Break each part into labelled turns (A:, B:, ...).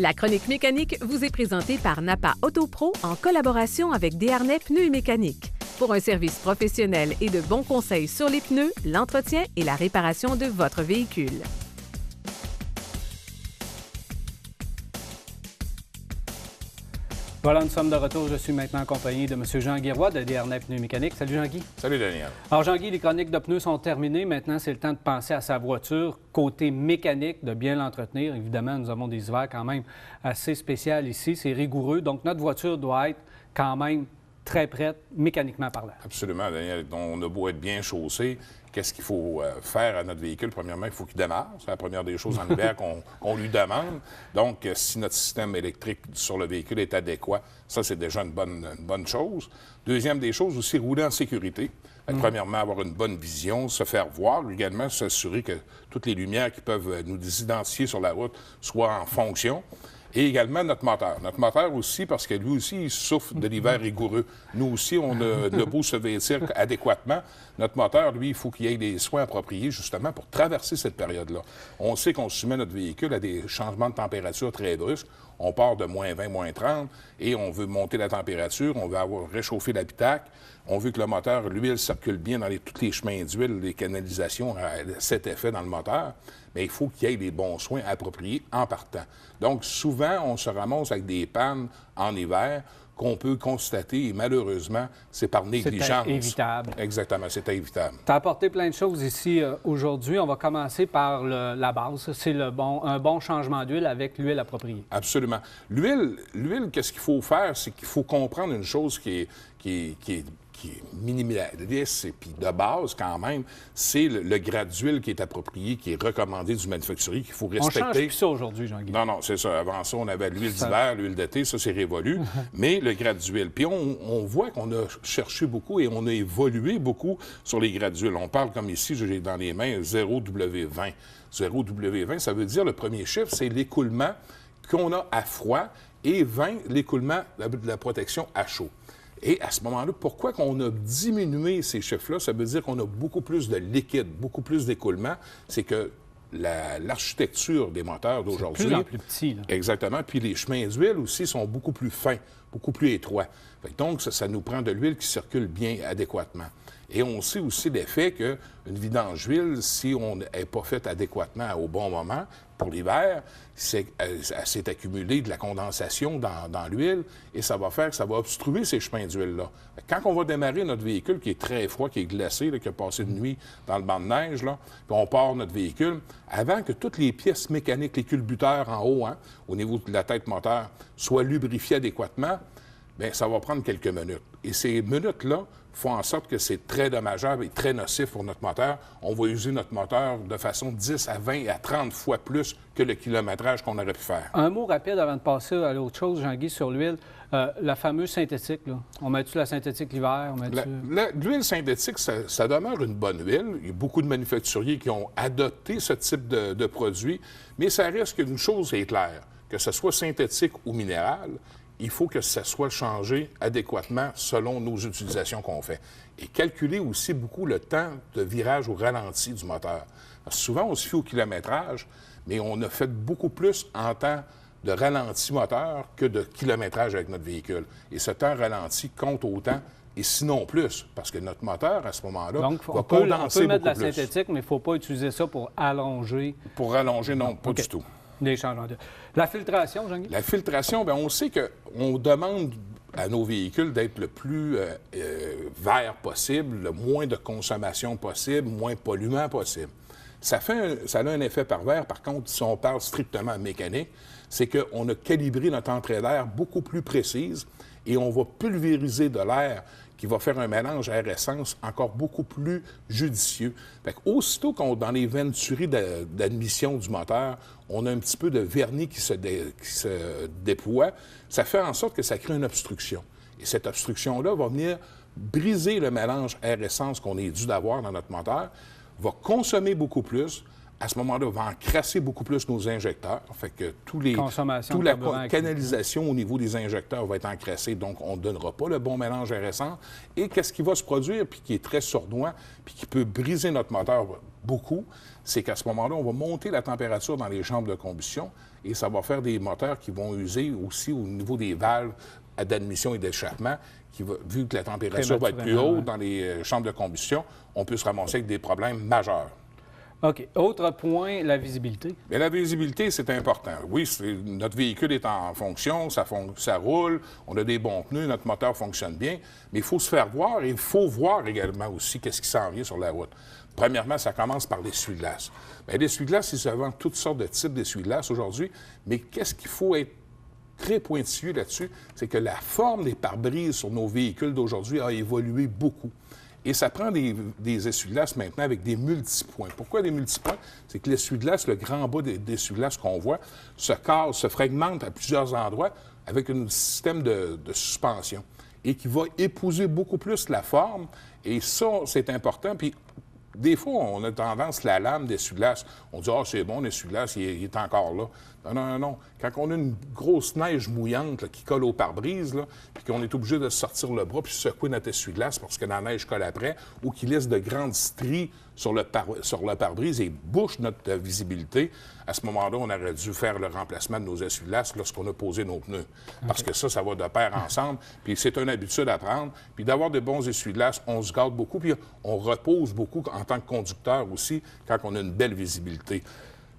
A: La chronique mécanique vous est présentée par Napa Autopro en collaboration avec Desharnais Pneus et Mécanique. Pour un service professionnel et de bons conseils sur les pneus, l'entretien et la réparation de votre véhicule.
B: Voilà, nous sommes de retour. Je suis maintenant accompagné de M. Jean-Guy Roy de Desharnais Pneus et Mécanique. Salut Jean-Guy.
C: Salut Daniel.
B: Alors Jean-Guy, les chroniques de pneus sont terminées. Maintenant, c'est le temps de penser à sa voiture. Côté mécanique, de bien l'entretenir. Évidemment, nous avons des hivers quand même assez spéciaux ici. C'est rigoureux. Donc, notre voiture doit être quand même très prête, mécaniquement parlant.
C: Absolument, Daniel. On a beau être bien chaussé. Qu'est-ce qu'il faut faire à notre véhicule? Premièrement, il faut qu'il démarre. C'est la première des choses en hiver qu'on lui demande. Donc, si notre système électrique sur le véhicule est adéquat, ça, c'est déjà une bonne chose. Deuxième des choses, aussi, rouler en sécurité. Premièrement, avoir une bonne vision, se faire voir. Également, s'assurer que toutes les lumières qui peuvent nous identifier sur la route soient en fonction. Et également notre moteur. Notre moteur aussi, parce que lui aussi, il souffre de l'hiver rigoureux. Nous aussi, on a beau se vêtir adéquatement. Notre moteur, lui, il faut qu'il y ait des soins appropriés, justement, pour traverser cette période-là. On sait qu'on soumet notre véhicule à des changements de température très brusques. On part de moins 20, moins 30, et on veut monter la température, on veut réchauffer l'habitacle, on veut que le moteur, l'huile circule bien dans tous les chemins d'huile, les canalisations, cet effet dans le moteur. Mais il faut qu'il y ait les bons soins appropriés en partant. Donc, souvent, on se ramasse avec des pannes en hiver qu'on peut constater, et malheureusement, c'est par négligence.
B: C'est évitable.
C: Exactement, c'est évitable.
B: Tu as apporté plein de choses ici aujourd'hui. On va commencer par la base. C'est un bon changement d'huile avec l'huile appropriée.
C: Absolument. L'huile, qu'est-ce qu'il faut faire? C'est qu'il faut comprendre une chose qui est minimaliste et puis de base quand même, c'est le grade d'huile qui est approprié, qui est recommandé du manufacturier, qu'il faut respecter.
B: On change plus ça aujourd'hui, Jean-Guy.
C: Non, c'est ça. Avant ça, on avait l'huile d'hiver, l'huile d'été, ça c'est révolu, mais le grade d'huile. Puis on voit qu'on a cherché beaucoup et on a évolué beaucoup sur les grades d'huile. On parle comme ici, j'ai dans les mains 0W20. 0W20, ça veut dire le premier chiffre, c'est l'écoulement qu'on a à froid et 20, l'écoulement de la protection à chaud. Et à ce moment-là, pourquoi qu'on a diminué ces chiffres-là? Ça veut dire qu'on a beaucoup plus de liquide, beaucoup plus d'écoulement. C'est que l'architecture des moteurs d'aujourd'hui...
B: C'est de plus en plus petit, là.
C: Exactement. Puis les chemins d'huile aussi sont beaucoup plus fins, beaucoup plus étroits. Donc, ça nous prend de l'huile qui circule bien adéquatement. Et on sait aussi l'effet qu'une vidange d'huile, si on n'est pas faite adéquatement au bon moment, pour l'hiver, elle s'est accumulée de la condensation dans l'huile et ça va faire que ça va obstruer ces chemins d'huile-là. Quand on va démarrer notre véhicule qui est très froid, qui est glacé, là, qui a passé une nuit dans le banc de neige, là, puis on part notre véhicule, avant que toutes les pièces mécaniques, les culbuteurs en haut, au niveau de la tête moteur, soient lubrifiées adéquatement, bien, ça va prendre quelques minutes. Et ces minutes-là font en sorte que c'est très dommageable et très nocif pour notre moteur. On va user notre moteur de façon 10 à 20 à 30 fois plus que le kilométrage qu'on aurait pu faire.
B: Un mot rapide avant de passer à l'autre chose, Jean-Guy, sur l'huile. La fameuse synthétique, là. On met-tu la synthétique l'hiver?
C: L'huile synthétique, ça demeure une bonne huile. Il y a beaucoup de manufacturiers qui ont adopté ce type de produit, mais ça reste qu'une chose est claire, que ce soit synthétique ou minéral, il faut que ça soit changé adéquatement selon nos utilisations qu'on fait. Et calculer aussi beaucoup le temps de virage au ralenti du moteur. Parce que souvent, on se fie au kilométrage, mais on a fait beaucoup plus en temps de ralenti moteur que de kilométrage avec notre véhicule. Et ce temps ralenti compte autant, et sinon plus, parce que notre moteur, à ce moment-là,
B: donc,
C: va condenser beaucoup plus.
B: On peut mettre de la synthétique, mais il ne faut pas utiliser ça pour allonger.
C: Pour rallonger, non, pas du tout.
B: Des changements de... La filtration, Jean-Guy?
C: La filtration, bien, on sait qu'on demande à nos véhicules d'être le plus vert possible, le moins de consommation possible, moins polluant possible. Ça a un effet pervers, par contre, si on parle strictement mécanique, c'est qu'on a calibré notre entrée d'air beaucoup plus précise et on va pulvériser de l'air qui va faire un mélange air-essence encore beaucoup plus judicieux. Fait qu'aussitôt qu'on dans les venturies d'admission du moteur, on a un petit peu de vernis qui se déploie, ça fait en sorte que ça crée une obstruction. Et cette obstruction-là va venir briser le mélange air-essence qu'on est dû d'avoir dans notre moteur, va consommer beaucoup plus, À ce moment-là, on va encrasser beaucoup plus nos injecteurs. Fait que toute
B: la
C: canalisation au niveau des injecteurs va être encrassée, donc on ne donnera pas le bon mélange à essence. Et qu'est-ce qui va se produire, puis qui est très sournois, puis qui peut briser notre moteur beaucoup, c'est qu'à ce moment-là, on va monter la température dans les chambres de combustion et ça va faire des moteurs qui vont user aussi au niveau des valves d'admission et d'échappement, vu que la température va être plus haute dans les chambres de combustion, on peut se ramasser avec des problèmes majeurs.
B: OK. Autre point, la visibilité. Bien,
C: la visibilité, c'est important. Oui, notre véhicule est en fonction, ça roule, on a des bons pneus, notre moteur fonctionne bien, mais il faut se faire voir et il faut voir également aussi qu'est-ce qui s'en vient sur la route. Premièrement, ça commence par l'essuie-glace. Bien, l'essuie-glace, il se vend toutes sortes de types d'essuie-glace aujourd'hui, mais qu'est-ce qu'il faut être très pointilleux là-dessus? C'est que la forme des pare-brises sur nos véhicules d'aujourd'hui a évolué beaucoup. Et ça prend des essuie-glaces maintenant avec des multipoints. Pourquoi des multipoints? C'est que l'essuie-glace, le grand bas d'essuie-glace qu'on voit, se casse, se fragmente à plusieurs endroits avec un système de suspension et qui va épouser beaucoup plus la forme. Et ça, c'est important. Puis, des fois, on a tendance, la lame d'essuie-glace, on dit « Ah, c'est bon, l'essuie-glace, il est encore là. » Non. Quand on a une grosse neige mouillante là, qui colle au pare-brise, puis qu'on est obligé de sortir le bras puis secouer notre essuie-glace parce que la neige colle après, ou qu'il laisse de grandes stries sur le pare-brise et bouche notre visibilité, à ce moment-là, on aurait dû faire le remplacement de nos essuie-glaces lorsqu'on a posé nos pneus. Parce que ça va de pair ensemble, puis c'est une habitude à prendre. Puis d'avoir de bons essuie-glaces, on se gâte beaucoup, puis on repose beaucoup en tant que conducteur aussi quand on a une belle visibilité.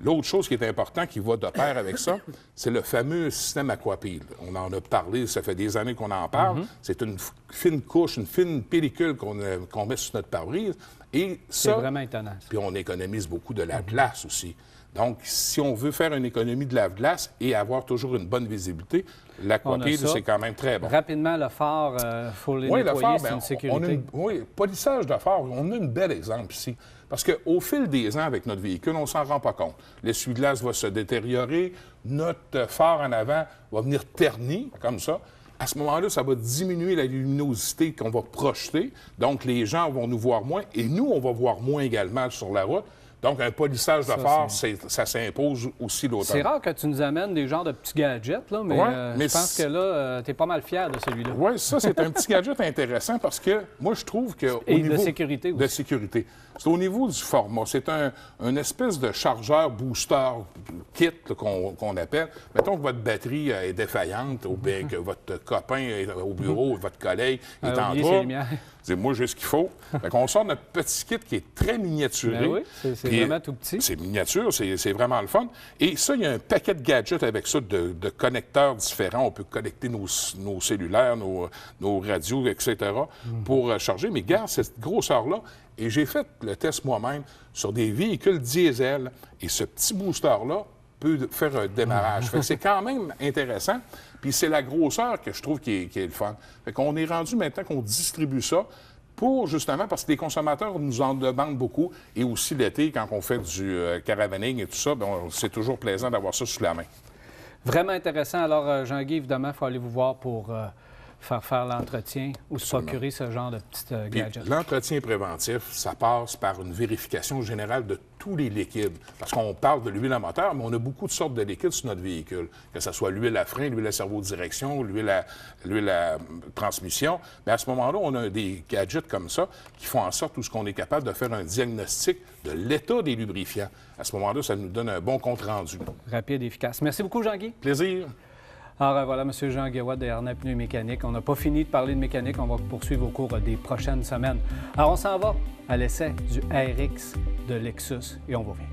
C: L'autre chose qui est important, qui va de pair avec ça, c'est le fameux système Aquapil. On en a parlé, ça fait des années qu'on en parle. C'est une fine couche, une fine pellicule qu'on met sur notre pare-brise. Et ça,
B: c'est vraiment étonnant.
C: Puis on économise beaucoup de lave-glace aussi. Donc, si on veut faire une économie de lave-glace et avoir toujours une bonne visibilité, l'Aquapil, c'est quand même très bon.
B: Rapidement, le phare, il faut les nettoyer,
C: le phare,
B: c'est une sécurité.
C: Oui, polissage de phare, on a un bel exemple ici. Parce qu'au fil des ans, avec notre véhicule, on ne s'en rend pas compte. L'essuie-glace va se détériorer, notre phare en avant va venir terni, comme ça. À ce moment-là, ça va diminuer la luminosité qu'on va projeter. Donc, les gens vont nous voir moins et nous, on va voir moins également sur la route. Donc, un polissage de phare, ça s'impose aussi l'automne.
B: C'est rare que tu nous amènes des genres de petits gadgets, là, mais, je pense que là, tu es pas mal fier de celui-là.
C: Oui, ça, c'est un petit gadget intéressant parce que moi, je trouve qu'au niveau...
B: de sécurité aussi.
C: De sécurité. C'est au niveau du format. C'est un espèce de chargeur booster kit qu'on appelle. Mettons que votre batterie est défaillante ou bien que votre copain est au bureau, votre collègue est en trouble. Moi, j'ai ce qu'il faut. Fait qu'on sort notre petit kit qui est très miniaturé.
B: Ben oui, c'est vraiment tout petit.
C: C'est miniature, c'est vraiment le fun. Et ça, il y a un paquet de gadgets avec ça, de connecteurs différents. On peut connecter nos cellulaires, nos radios, etc. pour charger. Mais garde cette grosseur-là. Et j'ai fait le test moi-même sur des véhicules diesel. Et ce petit booster-là peut faire un démarrage. Fait que c'est quand même intéressant. Puis c'est la grosseur que je trouve qui est le fun. Fait qu'on est rendu maintenant qu'on distribue ça pour, justement, parce que les consommateurs nous en demandent beaucoup. Et aussi l'été, quand on fait du caravaning et tout ça, c'est toujours plaisant d'avoir ça sous la main.
B: Vraiment intéressant. Alors, Jean-Guy, évidemment, il faut aller vous voir pour faire l'entretien ou se procurer ce genre de petites gadgets.
C: L'entretien préventif, ça passe par une vérification générale de tous les liquides. Parce qu'on parle de l'huile à moteur, mais on a beaucoup de sortes de liquides sur notre véhicule. Que ce soit l'huile à frein, l'huile à servo-direction, l'huile à transmission. Mais à ce moment-là, on a des gadgets comme ça qui font en sorte qu'on est capable de faire un diagnostic de l'état des lubrifiants. À ce moment-là, ça nous donne un bon compte-rendu.
B: Rapide et efficace. Merci beaucoup, Jean-Guy.
C: Plaisir.
B: Alors voilà, M. Jean Guéroy de Desharnais Pneus et Mécanique. On n'a pas fini de parler de mécanique. On va poursuivre au cours des prochaines semaines. Alors, on s'en va à l'essai du RX de Lexus et on vous revient.